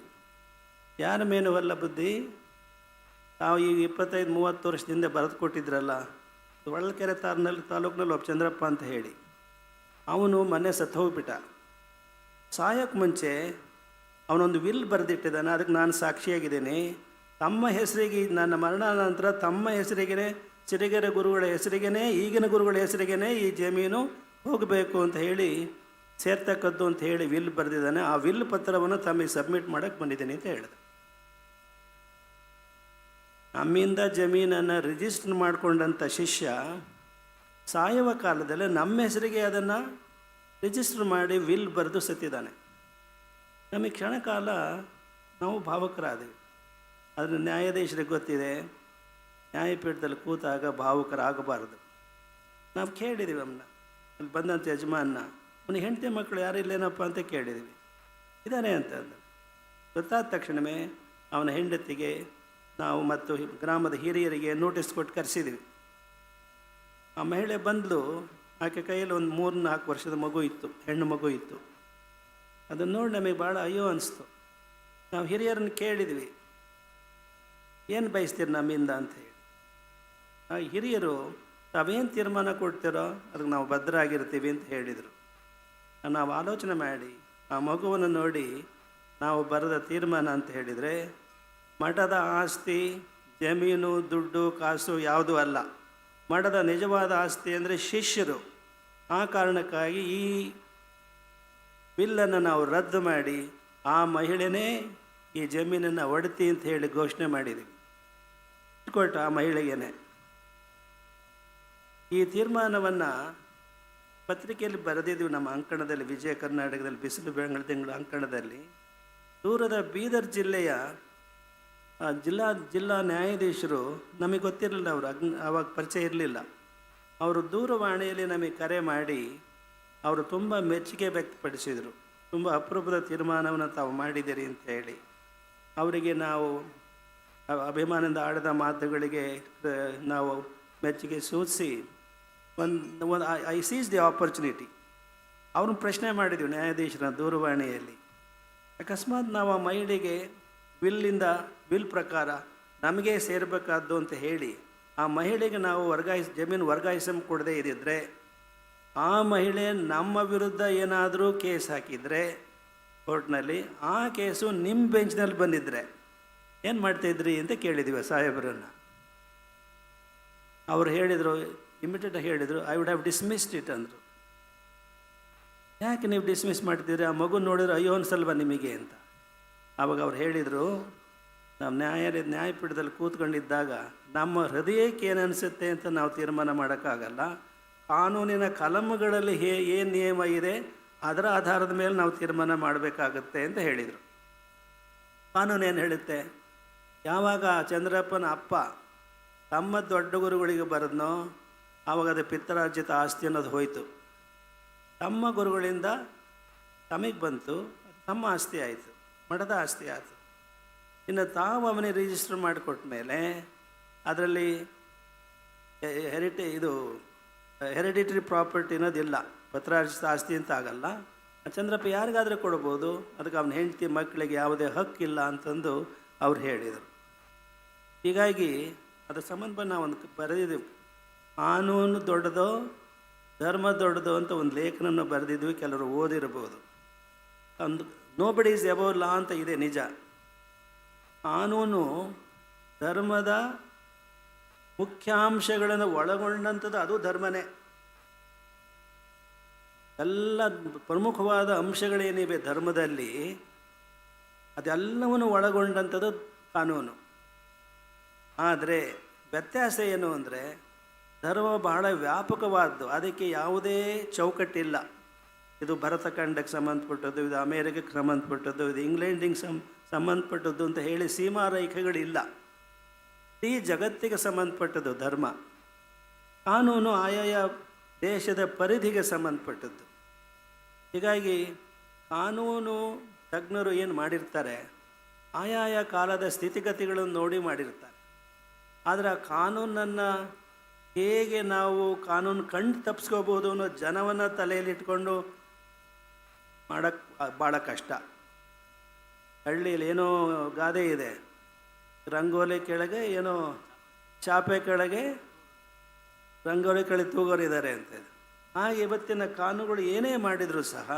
ಯಾರ ಮೇಲೂ ಅಲ್ಲ ಬುದ್ಧಿ, ತಾವು ಈ 25-30 ವರ್ಷದಿಂದ ಬರೆದು ಕೊಟ್ಟಿದ್ರಲ್ಲ, ಹೊಳಲ್ಕೆರೆ ತಾಲೂಕಿನಲ್ಲಿ ಒಬ್ಬ ಚಂದ್ರಪ್ಪ ಅಂತ ಹೇಳಿ, ಅವನು ಮೊನ್ನೆ ಸತ್ತು ಹೋಗ್ಬಿಟ್ಟ. ಸಾಯೋಕ್ಕೆ ಮುಂಚೆ ಅವನೊಂದು ವಿಲ್ ಬರೆದಿಟ್ಟಿದ್ದಾನೆ, ಅದಕ್ಕೆ ನಾನು ಸಾಕ್ಷಿಯಾಗಿದ್ದೀನಿ. ತಮ್ಮ ಹೆಸರಿಗೆ, ನನ್ನ ಮರಣ ನಂತರ ತಮ್ಮ ಹೆಸರಿಗೇ, ಸಿರಿಗೆರೆ ಗುರುಗಳ ಹೆಸರಿಗೇ, ಈಗಿನ ಗುರುಗಳ ಹೆಸರಿಗೇ ಈ ಜಮೀನು ಹೋಗಬೇಕು ಅಂತ ಹೇಳಿ ಸೇರ್ತಕ್ಕದ್ದು ಅಂತ ಹೇಳಿ ವಿಲ್ ಬರೆದಿದ್ದಾನೆ. ಆ ವಿಲ್ ಪತ್ರವನ್ನು ತಮಗೆ ಸಬ್ಮಿಟ್ ಮಾಡೋಕ್ಕೆ ಬಂದಿದ್ದೀನಿ ಅಂತ ಹೇಳಿದೆ. ನಮ್ಮಿಂದ ಜಮೀನನ್ನು ರಿಜಿಸ್ಟರ್ ಮಾಡಿಕೊಂಡಂಥ ಶಿಷ್ಯ ಸಾಯುವ ಕಾಲದಲ್ಲಿ ನಮ್ಮ ಹೆಸರಿಗೆ ಅದನ್ನು ರಿಜಿಸ್ಟರ್ ಮಾಡಿ ವಿಲ್ ಬರೆದು ಸತ್ತಿದ್ದಾನೆ. ನಮಗೆ ಕ್ಷಣಕಾಲ ನಾವು ಭಾವುಕರಾದೆವು. ಅದನ್ನು ನ್ಯಾಯಾಧೀಶರಿಗೆ ಗೊತ್ತಿದೆ, ನ್ಯಾಯಪೀಠದಲ್ಲಿ ಕೂತಾಗ ಭಾವುಕರಾಗಬಾರ್ದು. ನಾವು ಕೇಳಿದ್ದೀವಿ ಅವನ್ನ, ಅಲ್ಲಿ ಬಂದಂಥ ಯಜಮಾನ, ಅವನಿಗೆ ಹೆಂಡತಿ ಮಕ್ಕಳು ಯಾರು ಇಲ್ಲೇನಪ್ಪ ಅಂತ ಕೇಳಿದ್ದೀವಿ. ಇದ್ದಾನೆ ಅಂತ ಗೊತ್ತಾದ ತಕ್ಷಣವೇ ಅವನ ಹೆಂಡತಿಗೆ ನಾವು ಮತ್ತು ಗ್ರಾಮದ ಹಿರಿಯರಿಗೆ ನೋಟಿಸ್ ಕೊಟ್ಟು ಕರೆಸಿದ್ವಿ. ಆ ಮಹಿಳೆ ಬಂದಳು. ಆಕೆ ಕೈಯಲ್ಲಿ ಒಂದು 3-4 ವರ್ಷದ ಮಗು ಇತ್ತು, ಹೆಣ್ಣು ಮಗು ಇತ್ತು. ಅದನ್ನು ನೋಡಿ ನಮಗೆ ಭಾಳ ಅಯ್ಯೋ ಅನಿಸ್ತು. ನಾವು ಹಿರಿಯರನ್ನು ಕೇಳಿದ್ವಿ, ಏನು ಬಯಸ್ತೀರಿ ನಮ್ಮಿಂದ ಅಂತ ಹೇಳಿ. ಆ ಹಿರಿಯರು ತಾವೇನು ತೀರ್ಮಾನ ಕೊಡ್ತೀರೋ ಅದಕ್ಕೆ ನಾವು ಭದ್ರಾಗಿರ್ತೀವಿ ಅಂತ ಹೇಳಿದರು. ನಾವು ಆಲೋಚನೆ ಮಾಡಿ ಆ ಮಗುವನ್ನು ನೋಡಿ ನಾವು ಬರೆದ ತೀರ್ಮಾನ ಅಂತ ಹೇಳಿದರೆ, ಮಠದ ಆಸ್ತಿ, ಜಮೀನು, ದುಡ್ಡು, ಕಾಸು ಯಾವುದೂ ಅಲ್ಲ. ಮಠದ ನಿಜವಾದ ಆಸ್ತಿ ಅಂದರೆ ಶಿಷ್ಯರು. ಆ ಕಾರಣಕ್ಕಾಗಿ ಈ ಬಿಲ್ಲನ್ನು ನಾವು ರದ್ದು ಮಾಡಿ ಆ ಮಹಿಳೆನೇ ಈ ಜಮೀನನ್ನು ಒಡತಿ ಅಂತ ಹೇಳಿ ಘೋಷಣೆ ಮಾಡಿದ್ದೀವಿ. ಕೊಟ್ಟು ಆ ಮಹಿಳೆಗೇನೆ ಈ ತೀರ್ಮಾನವನ್ನು ಪತ್ರಿಕೆಯಲ್ಲಿ ಬರೆದಿದ್ದೀವಿ ನಮ್ಮ ಅಂಕಣದಲ್ಲಿ, ವಿಜಯ ಕರ್ನಾಟಕದಲ್ಲಿ ಬಿಸಿಲು ಬೆಳಗಳ ತಿಂಗಳು ಅಂಕಣದಲ್ಲಿ. ದೂರದ ಬೀದರ್ ಜಿಲ್ಲೆಯ ಜಿಲ್ಲಾ ನ್ಯಾಯಾಧೀಶರು, ನಮಗೆ ಗೊತ್ತಿರಲಿಲ್ಲ, ಅವರು ಆವಾಗ ಪರಿಚಯ ಇರಲಿಲ್ಲ. ಅವರು ದೂರವಾಣಿಯಲ್ಲಿ ನಮಗೆ ಕರೆ ಮಾಡಿ ಅವರು ತುಂಬ ಮೆಚ್ಚುಗೆ ವ್ಯಕ್ತಪಡಿಸಿದರು. ತುಂಬ ಅಪರೂಪದ ತೀರ್ಮಾನವನ್ನು ತಾವು ಮಾಡಿದ್ದೀರಿ ಅಂತ ಹೇಳಿ ಅವರಿಗೆ ನಾವು ಅಭಿಮಾನದಿಂದ ಆಡಿದ ಮಾತುಗಳಿಗೆ ನಾವು ಮೆಚ್ಚುಗೆ ಸೂಚಿಸಿ ಒಂದು ಐ ಸೀಸ್ ದಿ ಆಪರ್ಚುನಿಟಿ. ಅವ್ರನ್ನ ಪ್ರಶ್ನೆ ಮಾಡಿದ್ವಿ ನ್ಯಾಯಾಧೀಶರ ದೂರವಾಣಿಯಲ್ಲಿ. ಅಕಸ್ಮಾತ್ ನಾವು ಆ ಮಹಿಳೆಗೆ ವಿಲ್ ಪ್ರಕಾರ ನಮಗೆ ಸೇರಬೇಕಾದ್ದು ಅಂತ ಹೇಳಿ ಆ ಮಹಿಳೆಗೆ ನಾವು ಜಮೀನು ವರ್ಗಾಯಿಸ ಕೊಡದೇ ಇದ್ದಿದ್ರೆ, ಆ ಮಹಿಳೆ ನಮ್ಮ ವಿರುದ್ಧ ಏನಾದರೂ ಕೇಸ್ ಹಾಕಿದರೆ ಕೋರ್ಟ್ನಲ್ಲಿ, ಆ ಕೇಸು ನಿಮ್ಮ ಬೆಂಚ್ನಲ್ಲಿ ಬಂದಿದ್ದರೆ ಏನು ಮಾಡ್ತಾಯಿದ್ರಿ ಅಂತ ಕೇಳಿದ್ವಿ ಸಾಹೇಬರನ್ನು. ಅವರು ಹೇಳಿದರು, ಇಮಿಡಿಯೇಟಾಗಿ ಹೇಳಿದರು, I would have dismissed it ಅಂದರು. ಯಾಕೆ ನೀವು ಡಿಸ್ಮಿಸ್ ಮಾಡ್ತೀರಿ? ಆ ಮಗು ನೋಡಿದ್ರೆ ಅಯ್ಯೋ ಅನ್ಸಲ್ವ ನಿಮಗೆ ಅಂತ. ಆವಾಗ ಅವ್ರು ಹೇಳಿದರು, ನಾವು ನ್ಯಾಯಪೀಠದಲ್ಲಿ ಕೂತ್ಕೊಂಡಿದ್ದಾಗ ನಮ್ಮ ಹೃದಯಕ್ಕೆ ಏನು ಅನಿಸುತ್ತೆ ಅಂತ ನಾವು ತೀರ್ಮಾನ ಮಾಡೋಕ್ಕಾಗಲ್ಲ. ಕಾನೂನಿನ ಕಲಮುಗಳಲ್ಲಿ ಏನು ನಿಯಮ ಇದೆ ಅದರ ಆಧಾರದ ಮೇಲೆ ನಾವು ತೀರ್ಮಾನ ಮಾಡಬೇಕಾಗತ್ತೆ ಅಂತ ಹೇಳಿದರು. ಕಾನೂನು ಏನು ಹೇಳುತ್ತೆ? ಯಾವಾಗ ಚಂದ್ರಪ್ಪನ ಅಪ್ಪ ತಮ್ಮ ದೊಡ್ಡ ಗುರುಗಳಿಗೆ ಬರೆದ್ನೋ ಆವಾಗ ಅದು ಪಿತ್ತರಾರ್ಜಿತ ಆಸ್ತಿ ಅನ್ನೋದು ಹೋಯಿತು. ತಮ್ಮ ಗುರುಗಳಿಂದ ತಮಗೆ ಬಂತು, ತಮ್ಮ ಆಸ್ತಿ ಆಯಿತು, ಮಠದ ಆಸ್ತಿ ಆಯಿತು. ಇನ್ನು ತಾವು ಅವನಿಗೆ ರಿಜಿಸ್ಟರ್ ಮಾಡಿಕೊಟ್ಟ ಮೇಲೆ ಅದರಲ್ಲಿ ಹೆರಿಡಿಟರಿ ಪ್ರಾಪರ್ಟಿ ಅನ್ನೋದಿಲ್ಲ, ಪತ್ರಾರ್ಜಿತ ಆಸ್ತಿ ಅಂತ ಆಗಲ್ಲ. ಚಂದ್ರಪ್ಪ ಯಾರಿಗಾದರೂ ಕೊಡ್ಬೋದು, ಅದಕ್ಕೆ ಅವನ ಹೆಂಡತಿ ಮಕ್ಕಳಿಗೆ ಯಾವುದೇ ಹಕ್ಕಿಲ್ಲ ಅಂತಂದು ಅವ್ರು ಹೇಳಿದರು. ಹೀಗಾಗಿ ಅದರ ಸಂಬಂಧ ನಾವು ಒಂದು ಬರೆದಿದ್ದೀವಿ, ಕಾನೂನು ದೊಡ್ಡದೋ ಧರ್ಮ ದೊಡ್ಡದೋ ಅಂತ ಒಂದು ಲೇಖನನ್ನು ಬರೆದಿದ್ವಿ. ಕೆಲವರು ಓದಿರ್ಬೋದು. ಒಂದು ನೋಬಡಿ ಈಸ್ ಎಬವ್ ಲಾ ಅಂತ ಇದೆ, ನಿಜ. ಕಾನೂನು ಧರ್ಮದ ಮುಖ್ಯಾಂಶಗಳನ್ನು ಒಳಗೊಂಡಂಥದ್ದು, ಅದು ಧರ್ಮನೇ. ಎಲ್ಲ ಪ್ರಮುಖವಾದ ಅಂಶಗಳೇನಿವೆ ಧರ್ಮದಲ್ಲಿ ಅದೆಲ್ಲವನ್ನು ಒಳಗೊಂಡಂಥದ್ದು ಕಾನೂನು. ಆದರೆ ವ್ಯತ್ಯಾಸ ಏನು ಅಂದರೆ, ಧರ್ಮ ಬಹಳ ವ್ಯಾಪಕವಾದ್ದು, ಅದಕ್ಕೆ ಯಾವುದೇ ಚೌಕಟ್ಟಿಲ್ಲ. ಇದು ಭರತಖಂಡಕ್ಕೆ ಸಂಬಂಧಪಟ್ಟದ್ದು, ಇದು ಅಮೇರಿಕಕ್ಕೆ ಸಂಬಂಧಪಟ್ಟದ್ದು, ಇದು ಇಂಗ್ಲೆಂಡಿಗೆ ಸಂಬಂಧಪಟ್ಟದ್ದು ಅಂತ ಹೇಳಿ ಸೀಮಾರೇಖೆಗಳಿಲ್ಲ. ಈ ಜಗತ್ತಿಗೆ ಸಂಬಂಧಪಟ್ಟದ್ದು ಧರ್ಮ. ಕಾನೂನು ಆಯಾಯ ದೇಶದ ಪರಿಧಿಗೆ ಸಂಬಂಧಪಟ್ಟದ್ದು. ಹೀಗಾಗಿ ಕಾನೂನು ತಜ್ಞರು ಏನು ಮಾಡಿರ್ತಾರೆ, ಆಯಾಯ ಕಾಲದ ಸ್ಥಿತಿಗತಿಗಳನ್ನು ನೋಡಿ ಮಾಡಿರ್ತಾರೆ. ಆದರೆ ಆ ಕಾನೂನನ್ನು ಹೇಗೆ ನಾವು ಕಾನೂನು ಕಂಡು ತಪ್ಪಿಸ್ಕೋಬೋದು ಅನ್ನೋ ಜನವನ್ನು ತಲೆಯಲ್ಲಿಟ್ಕೊಂಡು ಮಾಡೋಕ್ಕೆ ಭಾಳ ಕಷ್ಟ. ಹಳ್ಳಿಯಲ್ಲಿ ಏನೋ ಗಾದೆ ಇದೆ, ರಂಗೋಲಿ ಕೆಳಗೆ ಏನೋ ಚಾಪೆ ಕೆಳಗೆ ರಂಗೋಲಿ ಕೆಳಗೆ ತೂಗೋರಿದ್ದಾರೆ ಅಂತ. ಹಾಗೆ ಇವತ್ತಿನ ಕಾನೂನುಗಳು ಏನೇ ಮಾಡಿದರೂ ಸಹ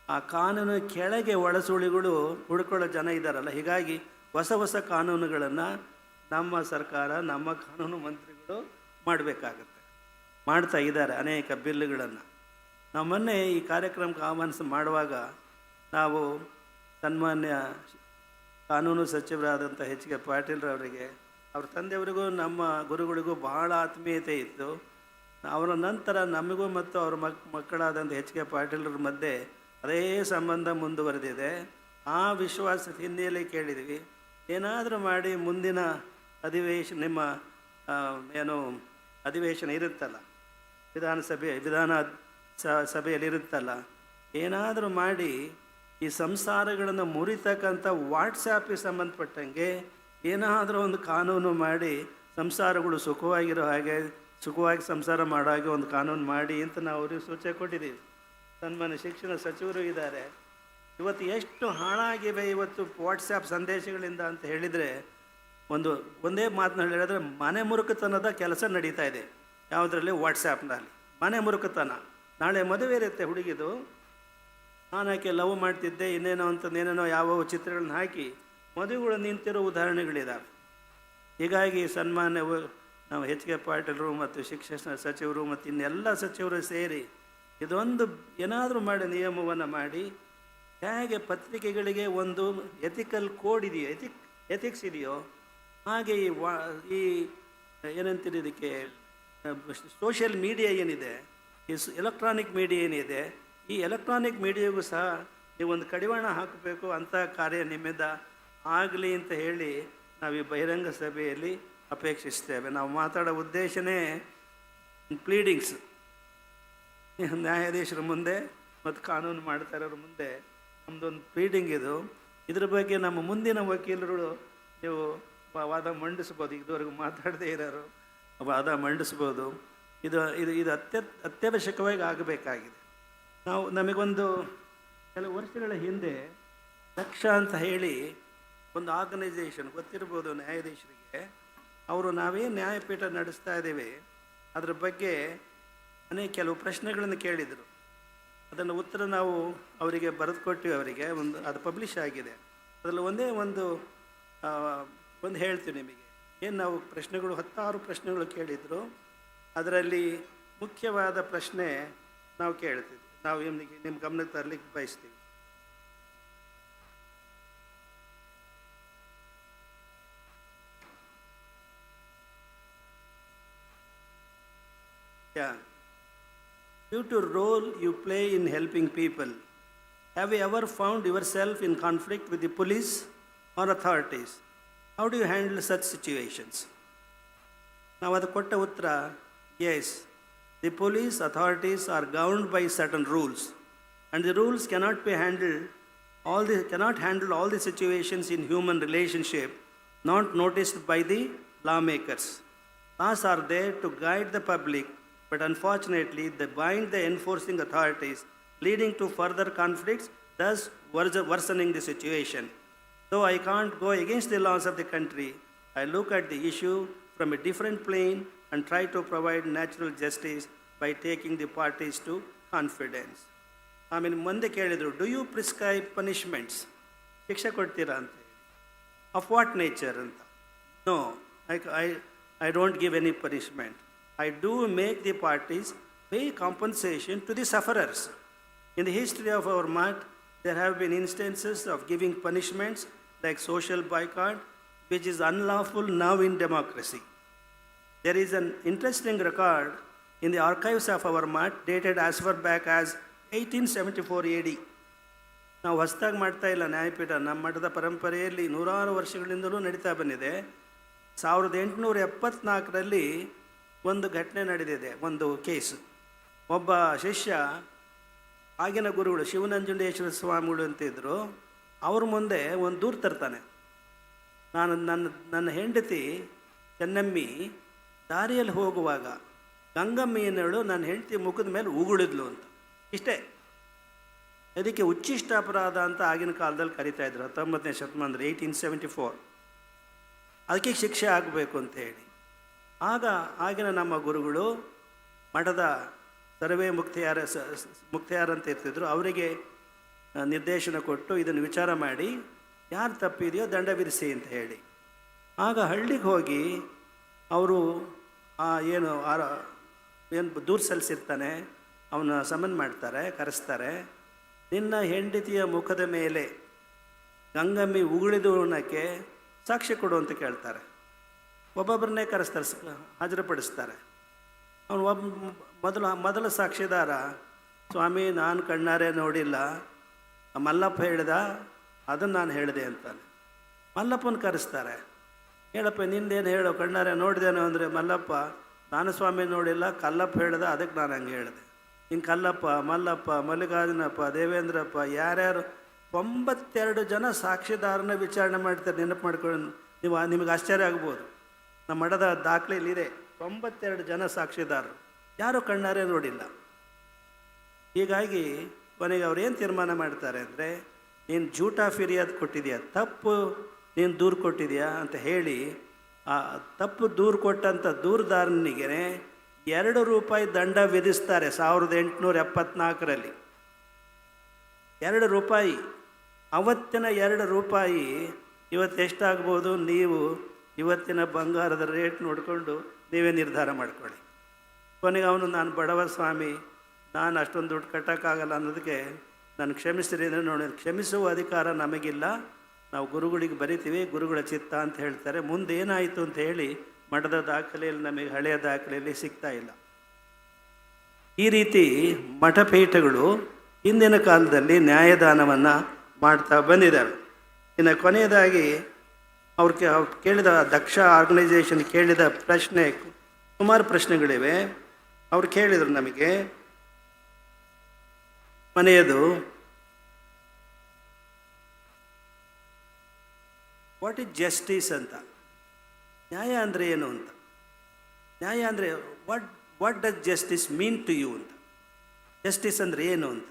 ಆ ಕಾನೂನು ಕೆಳಗೆ ಒಳಸುಳಿಗಳು ಹುಡ್ಕೊಳ್ಳೋ ಜನ ಇದ್ದಾರಲ್ಲ. ಹೀಗಾಗಿ ಹೊಸ ಕಾನೂನುಗಳನ್ನು ನಮ್ಮ ಸರ್ಕಾರ, ನಮ್ಮ ಕಾನೂನು ಮಂತ್ರಿಗಳು ಮಾಡಬೇಕಾಗತ್ತೆ, ಮಾಡ್ತಾ ಇದ್ದಾರೆ ಅನೇಕ ಬಿಲ್ಲುಗಳನ್ನು. ನಾವು ಮೊನ್ನೆ ಈ ಕಾರ್ಯಕ್ರಮಕ್ಕೆ ಆಹ್ವಾನಿಸಿ ಮಾಡುವಾಗ ನಾವು ಸನ್ಮಾನ್ಯ ಕಾನೂನು ಸಚಿವರಾದಂಥ ಎಚ್ ಕೆ ಪಾಟೀಲ್ರವರಿಗೆ, ಅವ್ರ ತಂದೆಯವರಿಗೂ ನಮ್ಮ ಗುರುಗಳಿಗೂ ಬಹಳ ಆತ್ಮೀಯತೆ ಇತ್ತು. ಅವರ ನಂತರ ನಮಗೂ ಮತ್ತು ಅವ್ರ ಮಕ್ಕಳಾದಂಥ ಎಚ್ ಕೆ ಪಾಟೀಲ್ರ ಮಧ್ಯೆ ಅದೇ ಸಂಬಂಧ ಮುಂದುವರೆದಿದೆ. ಆ ವಿಶ್ವಾಸದ ಹಿನ್ನೆಲೆ ಕೇಳಿದ್ವಿ, ಏನಾದರೂ ಮಾಡಿ ಮುಂದಿನ ನಿಮ್ಮ ಅಧಿವೇಶನ ಇರುತ್ತಲ್ಲ, ವಿಧಾನ ಸಭೆಯಲ್ಲಿರುತ್ತಲ್ಲ, ಏನಾದರೂ ಮಾಡಿ ಈ ಸಂಸಾರಗಳನ್ನು ಮುರಿತಕ್ಕಂಥ ವಾಟ್ಸಾಪಿಗೆ ಸಂಬಂಧಪಟ್ಟಂಗೆ ಏನಾದರೂ ಒಂದು ಕಾನೂನು ಮಾಡಿ ಸಂಸಾರಗಳು ಸುಖವಾಗಿ ಸಂಸಾರ ಮಾಡೋ ಹಾಗೆ ಒಂದು ಕಾನೂನು ಮಾಡಿ ಅಂತ ನಾವು ಅವ್ರಿಗೆ ಸೂಚನೆ ಕೊಟ್ಟಿದ್ದೀವಿ. ಸನ್ಮಾನ್ಯ ಶಿಕ್ಷಣ ಸಚಿವರು ಇದ್ದಾರೆ. ಇವತ್ತು ಎಷ್ಟು ಹಾಳಾಗಿವೆ ಇವತ್ತು ವಾಟ್ಸಾಪ್ ಸಂದೇಶಗಳಿಂದ ಅಂತ ಹೇಳಿದರೆ, ಒಂದೇ ಮಾತನ್ನ ಹೇಳಿದ್ರೆ ಮನೆ ಮುರುಕತನದ ಕೆಲಸ ನಡೀತಾ ಇದೆ. ಯಾವುದರಲ್ಲಿ? ವಾಟ್ಸಾಪ್ನಲ್ಲಿ ಮನೆ ಮುರುಕತನ. ನಾಳೆ ಮದುವೆ ಇರುತ್ತೆ ಹುಡುಗಿದು, ನಾನು ಆಕೆ ಲವ್ ಮಾಡ್ತಿದ್ದೆ ಏನೇನೋ ಯಾವ ಚಿತ್ರಗಳನ್ನ ಹಾಕಿ ಮದುವೆಗಳು ನಿಂತಿರೋ ಉದಾಹರಣೆಗಳಿದ್ದಾವೆ. ಹೀಗಾಗಿ ಸನ್ಮಾನ್ಯ ನಾವು ಎಚ್ ಕೆ ಪಾಟೀಲರು ಮತ್ತು ಶಿಕ್ಷಣ ಸಚಿವರು ಮತ್ತು ಇನ್ನೆಲ್ಲ ಸಚಿವರು ಸೇರಿ ಇದೊಂದು ಏನಾದರೂ ಮಾಡಿ ನಿಯಮವನ್ನು ಮಾಡಿ, ಹೇಗೆ ಪತ್ರಿಕೆಗಳಿಗೆ ಒಂದು ಎಥಿಕಲ್ ಕೋಡ್ ಇದೆಯೋ, ಎಥಿಕ್ಸ್ ಇದೆಯೋ, ಹಾಗೆ ಈ ಏನಂತೀರಿ ಇದಕ್ಕೆ ಸೋಷಿಯಲ್ ಮೀಡಿಯಾ ಏನಿದೆ, ಈ ಎಲೆಕ್ಟ್ರಾನಿಕ್ ಮೀಡಿಯಾ ಏನಿದೆ, ಈ ಎಲೆಕ್ಟ್ರಾನಿಕ್ ಮೀಡಿಯಾಗೂ ಸಹ ನೀವೊಂದು ಕಡಿವಾಣ ಹಾಕಬೇಕು, ಅಂಥ ಕಾರ್ಯ ನಿಮ್ಮಿಂದ ಆಗಲಿ ಅಂತ ಹೇಳಿ ನಾವು ಈ ಬಹಿರಂಗ ಸಭೆಯಲ್ಲಿ ಅಪೇಕ್ಷಿಸ್ತೇವೆ. ನಾವು ಮಾತಾಡೋ ಉದ್ದೇಶನೇ ಪ್ಲೀಡಿಂಗ್ಸ್, ನ್ಯಾಯಾಧೀಶರ ಮುಂದೆ ಮತ್ತು ಕಾನೂನು ಮಾಡ್ತಾ ಇರೋರ ಮುಂದೆ ನಮ್ಮದೊಂದು ಪ್ಲೀಡಿಂಗ್ ಇದು. ಇದ್ರ ಬಗ್ಗೆ ನಮ್ಮ ಮುಂದಿನ ವಕೀಲರು ನೀವು ವಾದ ಮಂಡಿಸ್ಬೋದು, ಇದುವರೆಗೂ ಮಾತಾಡದೇ ಇರೋರು ವಾದ ಮಂಡಿಸ್ಬೋದು. ಇದು ಇದು ಇದು ಅತ್ಯವಶ್ಯಕವಾಗಿ ಆಗಬೇಕಾಗಿದೆ. ನಮಗೊಂದು ಕೆಲವು ವರ್ಷಗಳ ಹಿಂದೆ ದಕ್ಷ ಅಂತ ಹೇಳಿ ಒಂದು ಆರ್ಗನೈಸೇಷನ್ ಗೊತ್ತಿರ್ಬೋದು ನ್ಯಾಯಾಧೀಶರಿಗೆ. ಅವರು ನಾವೇನು ನ್ಯಾಯಪೀಠ ನಡೆಸ್ತಾ ಇದ್ದೇವೆ ಅದರ ಬಗ್ಗೆ ಕೆಲವು ಪ್ರಶ್ನೆಗಳನ್ನು ಕೇಳಿದರು. ಅದನ್ನು ಉತ್ತರ ನಾವು ಅವರಿಗೆ ಬರೆದು ಕೊಟ್ಟಿವಿ. ಅವರಿಗೆ ಅದು ಪಬ್ಲಿಷ್ ಆಗಿದೆ. ಅದರಲ್ಲಿ ಒಂದೇ ಒಂದು ಹೇಳ್ತೀವಿ ನಿಮಗೆ. ಏನು ನಾವು ಪ್ರಶ್ನೆಗಳು 16 ಪ್ರಶ್ನೆಗಳು ಕೇಳಿದರು. ಅದರಲ್ಲಿ ಮುಖ್ಯವಾದ ಪ್ರಶ್ನೆ ನಾವು ಕೇಳ್ತೀವಿ, ನಾವು ನಿಮ್ಮ ಗಮನಕ್ಕೆ ತರಲಿಕ್ಕೆ ಬಯಸ್ತೀವಿ. Due to role you play in helping people, have you ever found yourself in conflict with the police or authorities? How do you handle such situations? ನಾವು ಅದು ಕೊಟ್ಟ ಉತ್ತರ, yes, the police authorities are governed by certain rules, and the rules cannot handle all the situations in human relationship not noticed by the lawmakers. Laws are there to guide the public, but unfortunately they bind the enforcing authorities, leading to further conflicts, thus worsening the situation. Though I can't go against the laws of the country, I look at the issue from a different plane and try to provide natural justice by taking the parties to confidence. ಮುಂದೆ ಕೇಳಿದರು, do you prescribe punishments? ಶಿಕ್ಷೆ ಕೊಡ್ತೀರಾ ಅಂತ. Of what nature ಅಂತ. No, I don't give any punishment. I do make the parties pay compensation to the sufferers. In the history of our mat, there have been instances of giving punishments like social boycott, which is unlawful now in democracy. There is an interesting record in the archives of our mat dated as far back as 1874 AD. ನಾವು ಹೊಸದಾಗಿ ಮಾಡ್ತಾ ಇಲ್ಲ ನ್ಯಾಯಪೀಠ. ನಮ್ಮ ಮಠದ ಪರಂಪರೆಯಲ್ಲಿ ನೂರಾರು ವರ್ಷಗಳಿಂದಲೂ ನಡೀತಾ ಬಂದಿದೆ. 1874ರಲ್ಲಿ ಒಂದು ಘಟನೆ ನಡೆದಿದೆ, ಒಂದು ಕೇಸು. ಒಬ್ಬ ಶಿಷ್ಯ ಆಗಿನ ಗುರುಗಳು ಶಿವನಂಜುಂಡೇಶ್ವರ ಸ್ವಾಮಿಗಳು ಅಂತಿದ್ರು. ಅವ್ರ ಮುಂದೆ ಒಂದು ದೂರು ತರ್ತಾನೆ, ನನ್ನ ಹೆಂಡತಿ ಚೆನ್ನಮ್ಮಿ ದಾರಿಯಲ್ಲಿ ಹೋಗುವಾಗ ಗಂಗಮ್ಮನಳು ನನ್ನ ಹೆಂಡತಿ ಮುಖದ ಮೇಲೆ ಉಗುಳಿದ್ಲು ಅಂತ. ಇಷ್ಟೇ. ಅದಕ್ಕೆ ಉಚ್ಚಿಷ್ಟ ಅಪರಾಧ ಅಂತ ಆಗಿನ ಕಾಲದಲ್ಲಿ ಕರೀತಾಯಿದ್ರು, 19ನೇ ಶತಮಾನದಲ್ಲಿ 1874. ಅದಕ್ಕೆ ಶಿಕ್ಷೆ ಆಗಬೇಕು ಅಂತ ಹೇಳಿ. ಆಗಿನ ನಮ್ಮ ಗುರುಗಳು ಮಠದ ಸರ್ವೇ ಮುಕ್ತಿಯಾರ ಅಂತ ಇರ್ತಿದ್ರು, ಅವರಿಗೆ ನಿರ್ದೇಶನ ಕೊಟ್ಟು ಇದನ್ನು ವಿಚಾರ ಮಾಡಿ ಯಾರು ತಪ್ಪಿದೆಯೋ ದಂಡ ವಿಧಿಸಿ ಅಂತ ಹೇಳಿ. ಆಗ ಹಳ್ಳಿಗೆ ಹೋಗಿ ಅವರು ಏನು ದೂರು ಸಲ್ಲಿಸಿರ್ತಾನೆ ಅವನ ಸಮನ್ ಮಾಡ್ತಾರೆ, ಕರೆಸ್ತಾರೆ. ನಿನ್ನ ಹೆಂಡತಿಯ ಮುಖದ ಮೇಲೆ ಗಂಗಮ್ಮಿ ಉಗುಳಿದು ಅನ್ನೋಕ್ಕೆ ಸಾಕ್ಷ್ಯ ಕೊಡು ಅಂತ ಕೇಳ್ತಾರೆ. ಒಬ್ಬೊಬ್ಬರನ್ನೇ ಕರೆಸ್ತಾರೆ, ಹಾಜರುಪಡಿಸ್ತಾರೆ. ಅವನು ಮೊದಲ ಸಾಕ್ಷಿದಾರ, ಸ್ವಾಮಿ ನಾನು ಕಣ್ಣಾರೆ ನೋಡಿಲ್ಲ, ಮಲ್ಲಪ್ಪ ಹೇಳ್ದ, ಅದನ್ನು ನಾನು ಹೇಳಿದೆ ಅಂತಾನೆ. ಮಲ್ಲಪ್ಪನ ಕರೆಸ್ತಾರೆ. ಹೇಳಪ್ಪ ನಿಂದೇನು ಹೇಳೋ, ಕಣ್ಣಾರೆ ನೋಡಿದೇನೋ ಅಂದರೆ, ಮಲ್ಲಪ್ಪ ನಾನು ಸ್ವಾಮಿ ನೋಡಿಲ್ಲ, ಕಲ್ಲಪ್ಪ ಹೇಳ್ದ, ಅದಕ್ಕೆ ನಾನು ಹಂಗೆ ಹೇಳಿದೆ. ಹಿಂಗೆ ಕಲ್ಲಪ್ಪ, ಮಲ್ಲಪ್ಪ, ಮಲ್ಲಿಕಾರ್ಜುನಪ್ಪ, ದೇವೇಂದ್ರಪ್ಪ, ಯಾರ್ಯಾರು 92 ಜನ ಸಾಕ್ಷಿದಾರನ ವಿಚಾರಣೆ ಮಾಡ್ತಾರೆ. ನೆನಪು ಮಾಡ್ಕೊಂಡು ನಿಮಗೆ ಆಶ್ಚರ್ಯ ಆಗ್ಬೋದು. ನಮ್ಮ ಮಠದ ದಾಖಲೆಯಲ್ಲಿದೆ 92 ಜನ ಸಾಕ್ಷಿದಾರರು, ಯಾರೂ ಕಣ್ಣಾರೆ ನೋಡಿಲ್ಲ. ಹೀಗಾಗಿ ಕೊನೆಗೆ ಅವ್ರು ಏನು ತೀರ್ಮಾನ ಮಾಡ್ತಾರೆ ಅಂದರೆ, ನೀನು ಜೂಟಾ ಫಿರ್ಯಾದ್ ಕೊಟ್ಟಿದೆಯಾ, ತಪ್ಪು ನೀನು ದೂರು ಕೊಟ್ಟಿದೆಯಾ ಅಂತ ಹೇಳಿ ಆ ತಪ್ಪು ದೂರು ಕೊಟ್ಟಂಥ ದೂರುದಾರನಿಗೆ ₹2 ದಂಡ ವಿಧಿಸ್ತಾರೆ. 1874ರಲ್ಲಿ ₹2. ಅವತ್ತಿನ ₹2 ಇವತ್ತು ಎಷ್ಟಾಗ್ಬೋದು, ನೀವು ಇವತ್ತಿನ ಬಂಗಾರದ ರೇಟ್ ನೋಡಿಕೊಂಡು ನೀವೇ ನಿರ್ಧಾರ ಮಾಡ್ಕೊಳ್ಳಿ. ಕೊನೆಗೆ ಅವನು, ನಾನು ಬಡವ ಸ್ವಾಮಿ, ನಾನು ಅಷ್ಟೊಂದು ದುಡ್ಡು ಕಟ್ಟೋಕ್ಕಾಗಲ್ಲ ಅನ್ನೋದಕ್ಕೆ ನಾನು ಕ್ಷಮಿಸಿರಿ ಅಂದರೆ, ನೋಡಿ ಕ್ಷಮಿಸುವ ಅಧಿಕಾರ ನಮಗಿಲ್ಲ, ನಾವು ಗುರುಗಳಿಗೆ ಬರಿತೀವಿ, ಗುರುಗಳ ಚಿತ್ತ ಅಂತ ಹೇಳ್ತಾರೆ. ಮುಂದೆ ಏನಾಯಿತು ಅಂತ ಹೇಳಿ ಮಠದ ದಾಖಲೆಯಲ್ಲಿ ನಮಗೆ ಹಳೆಯ ದಾಖಲೆಯಲ್ಲಿ ಸಿಗ್ತಾ ಇಲ್ಲ. ಈ ರೀತಿ ಮಠಪೀಠಗಳು ಹಿಂದಿನ ಕಾಲದಲ್ಲಿ ನ್ಯಾಯದಾನವನ್ನು ಮಾಡ್ತಾ ಬಂದಿದ್ದಾರೆ. ಇನ್ನು ಕೊನೆಯದಾಗಿ ಅವ್ರು ಕೇಳಿದ ದಕ್ಷ ಆರ್ಗನೈಸೇಷನ್ ಕೇಳಿದ ಪ್ರಶ್ನೆ, ಸುಮಾರು ಪ್ರಶ್ನೆಗಳಿವೆ. ಅವ್ರು ಕೇಳಿದರು ನಮಗೆ ಮನೆಯದು, ವಾಟ್ ಈಸ್ ಜಸ್ಟಿಸ್ ಅಂತ, ನ್ಯಾಯ ಅಂದರೆ ಏನು ಅಂತ, ನ್ಯಾಯ ಅಂದರೆ what does justice mean to you ಅಂತ, ಜಸ್ಟಿಸ್ ಅಂದರೆ ಏನು ಅಂತ.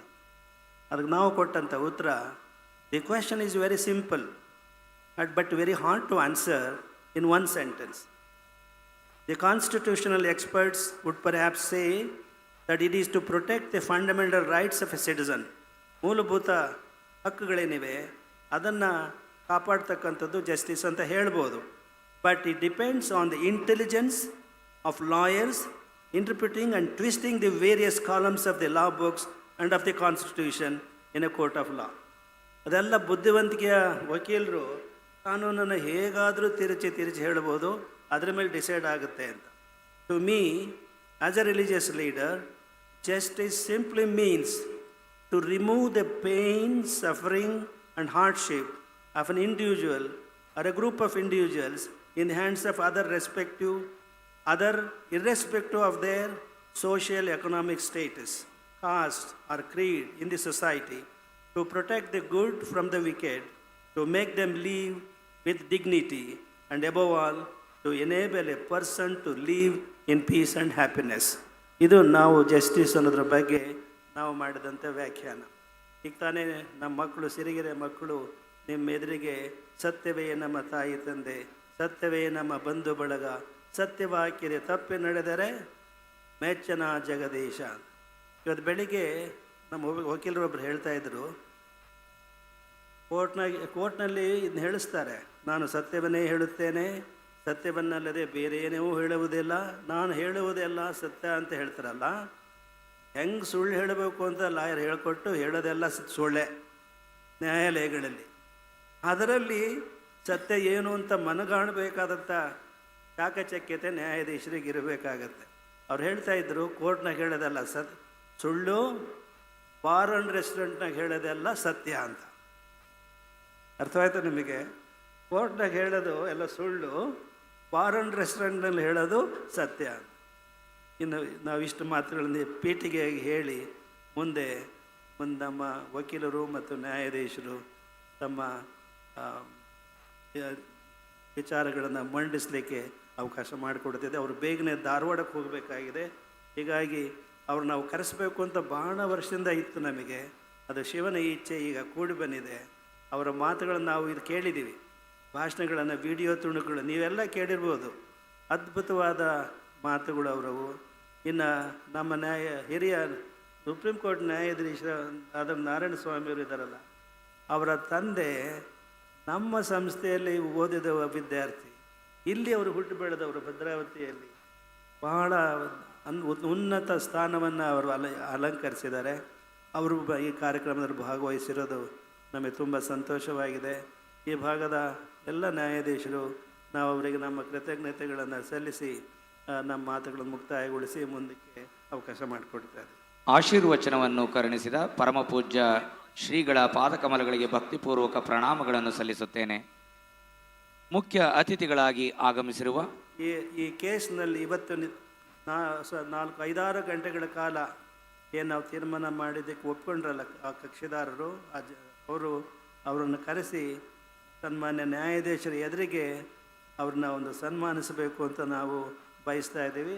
ಅದಕ್ಕೆ ನಾವು ಕೊಟ್ಟಂಥ ಉತ್ತರ, the question is very simple but very hard to answer in one sentence. The constitutional experts would perhaps say that it is to protect the fundamental rights of a citizen. ಮೂಲಭೂತ ಹಕ್ಕುಗಳೇನಿವೆ ಅದನ್ನು ಕಾಪಾಡ್ತಕ್ಕಂಥದ್ದು ಜಸ್ಟಿಸ್ ಅಂತ ಹೇಳ್ಬೋದು. But it depends on the intelligence of lawyers interpreting and twisting the various columns of the law books and of the constitution in a court of law. ಅದೆಲ್ಲ ಬುದ್ಧಿವಂತಿಕೆಯ ವಕೀಲರು ಕಾನೂನನ್ನು ಹೇಗಾದರೂ ತಿರುಚಿ ಹೇಳ್ಬೋದು, ಅದರ ಮೇಲೆ ಡಿಸೈಡ್ ಆಗುತ್ತೆ ಅಂತ. To me as a religious leader, justice simply means to remove the pain, suffering and hardship of an individual or a group of individuals in the hands of irrespective of their social economic status, caste or creed in the society, to protect the good from the wicked, to make them live with dignity, and above all to enable a person to live in peace and happiness. ಇದು ನಾವು justice ಅನ್ನೋದ್ರ ಬಗ್ಗೆ ನಾವು ಮಾಡಿದಂಥ ವ್ಯಾಖ್ಯಾನ. ಈಗ ತಾನೇ ನಮ್ಮ ಮಕ್ಕಳು, ಸಿರಿಗೆರೆ ಮಕ್ಕಳು ನಿಮ್ಮ ಎದುರಿಗೆ ಸತ್ಯವೇ ನಮ್ಮ ತಾಯಿ ತಂದೆ, ಸತ್ಯವೇ ನಮ್ಮ ಬಂಧು ಬಳಗ, ಸತ್ಯವಾಕ್ಯದೆ ತಪ್ಪಿ ನಡೆದರೆ ಮೆಚ್ಚನ ಜಗದೀಶ. ಇವತ್ತು ಬೆಳಿಗ್ಗೆ ನಮ್ಮ ವಕೀಲರೊಬ್ಬರು ಹೇಳ್ತಾ ಇದ್ರು, ಕೋರ್ಟ್ನಲ್ಲಿ ಇದನ್ನ ಹೇಳಿಸ್ತಾರೆ, ನಾನು ಸತ್ಯವನ್ನೇ ಹೇಳುತ್ತೇನೆ, ಸತ್ಯವನ್ನಲ್ಲದೆ ಬೇರೆ ಏನೂ ಹೇಳುವುದಿಲ್ಲ, ನಾನು ಹೇಳುವುದೆಲ್ಲ ಸತ್ಯ ಅಂತ ಹೇಳ್ತಾರಲ್ಲ. ಹೆಂಗೆ ಸುಳ್ಳು ಹೇಳಬೇಕು ಅಂತ ಲಾಯರ್ ಹೇಳಿಕೊಟ್ಟು ಹೇಳೋದೆಲ್ಲ ಸುಳ್ಳೆ ನ್ಯಾಯಾಲಯಗಳಲ್ಲಿ. ಅದರಲ್ಲಿ ಸತ್ಯ ಏನು ಅಂತ ಮನಗಾಣಬೇಕಾದಂಥ ಚಾಕಚಕ್ಯತೆ ನ್ಯಾಯಾಧೀಶರಿಗೆ ಇರಬೇಕಾಗತ್ತೆ. ಅವ್ರು ಹೇಳ್ತಾ ಇದ್ರು, ಕೋರ್ಟ್ನಾಗ ಹೇಳೋದಲ್ಲ ಸುಳ್ಳು, ಬಾರ್ ಆ್ಯಂಡ್ ರೆಸ್ಟೋರೆಂಟ್ನಾಗ ಹೇಳೋದೆಲ್ಲ ಸತ್ಯ ಅಂತ. ಅರ್ಥವಾಯ್ತು ನಿಮಗೆ? ಕೋರ್ಟ್ನಾಗ ಹೇಳೋದು ಎಲ್ಲ ಸುಳ್ಳು, ಬಾರ್ ಆ್ಯಂಡ್ ರೆಸ್ಟೋರೆಂಟ್ನಲ್ಲಿ ಹೇಳೋದು ಸತ್ಯ. ಇನ್ನು ನಾವಿಷ್ಟು ಮಾತುಗಳನ್ನು ಪೀಠಿಗೆಯಾಗಿ ಹೇಳಿ ಮುಂದೆ ನಮ್ಮ ವಕೀಲರು ಮತ್ತು ನ್ಯಾಯಾಧೀಶರು ತಮ್ಮ ವಿಚಾರಗಳನ್ನು ಮಂಡಿಸಲಿಕ್ಕೆ ಅವಕಾಶ ಮಾಡಿಕೊಡ್ತಿದೆ. ಅವರು ಬೇಗನೆ ಧಾರವಾಡಕ್ಕೆ ಹೋಗಬೇಕಾಗಿದೆ. ಹೀಗಾಗಿ ಅವ್ರು ನಾವು ಕರೆಸಬೇಕು ಅಂತ ಬಹಳ ವರ್ಷದಿಂದ ಇತ್ತು ನಮಗೆ. ಅದು ಶಿವನ ಇಚ್ಛೆ ಈಗ ಕೂಡಿ ಬಂದಿದೆ. ಅವರ ಮಾತುಗಳನ್ನು ನಾವು ಇದು ಕೇಳಿದ್ದೀವಿ, ಭಾಷಣಗಳನ್ನು, ವಿಡಿಯೋ ತುಣುಕುಗಳು ನೀವೆಲ್ಲ ಕೇಳಿರ್ಬೋದು. ಅದ್ಭುತವಾದ ಮಾತುಗಳು ಅವರವು. ಇನ್ನು ನಮ್ಮ ಹಿರಿಯ ಸುಪ್ರೀಂ ಕೋರ್ಟ್ ನ್ಯಾಯಾಧೀಶ ಆದ ನಾರಾಯಣ ಸ್ವಾಮಿಯವರು ಇದ್ದಾರಲ್ಲ, ಅವರ ತಂದೆ ನಮ್ಮ ಸಂಸ್ಥೆಯಲ್ಲಿ ಓದಿದ ವಿದ್ಯಾರ್ಥಿ. ಇಲ್ಲಿ ಅವರು ಹುಟ್ಟು ಬೆಳೆದವರು ಭದ್ರಾವತಿಯಲ್ಲಿ. ಬಹಳ ಉನ್ನತ ಸ್ಥಾನವನ್ನು ಅವರು ಅಲಂಕರಿಸಿದ್ದಾರೆ. ಅವರು ಈ ಕಾರ್ಯಕ್ರಮದಲ್ಲಿ ಭಾಗವಹಿಸಿರೋದು ನಮಗೆ ತುಂಬ ಸಂತೋಷವಾಗಿದೆ. ಈ ಭಾಗದ ಎಲ್ಲ ನ್ಯಾಯಾಧೀಶರು ನಾವು ಅವರಿಗೆ ನಮ್ಮ ಕೃತಜ್ಞತೆಗಳನ್ನು ಸಲ್ಲಿಸಿ ನಮ್ಮ ಮಾತುಗಳನ್ನು ಮುಕ್ತಾಯಗೊಳಿಸಿ ಮುಂದಕ್ಕೆ ಅವಕಾಶ ಮಾಡಿಕೊಡ್ತಾರೆ. ಆಶೀರ್ವಚನವನ್ನು ಕರುಣಿಸಿದ ಪರಮ ಪೂಜ್ಯ ಶ್ರೀಗಳ ಪಾದಕಮಲಗಳಿಗೆ ಭಕ್ತಿಪೂರ್ವಕ ಪ್ರಣಾಮಗಳನ್ನು ಸಲ್ಲಿಸುತ್ತೇನೆ. ಮುಖ್ಯ ಅತಿಥಿಗಳಾಗಿ ಆಗಮಿಸಿರುವ ಈ ಕೇಸ್ನಲ್ಲಿ ಇವತ್ತು 4-5-6 ಗಂಟೆಗಳ ಕಾಲ ಏನು ನಾವು ತೀರ್ಮಾನ ಮಾಡಿದ್ದಕ್ಕೆ ಒಪ್ಕೊಂಡ್ರಲ್ಲ ಆ ಕಕ್ಷಿದಾರರು, ಅವರನ್ನು ಕರೆಸಿ ಸನ್ಮಾನ್ಯ ನ್ಯಾಯಾಧೀಶರ ಎದುರಿಗೆ ಅವ್ರನ್ನ ಒಂದು ಸನ್ಮಾನಿಸಬೇಕು ಅಂತ ನಾವು ಬಯಸ್ತಾ ಇದ್ದೀವಿ.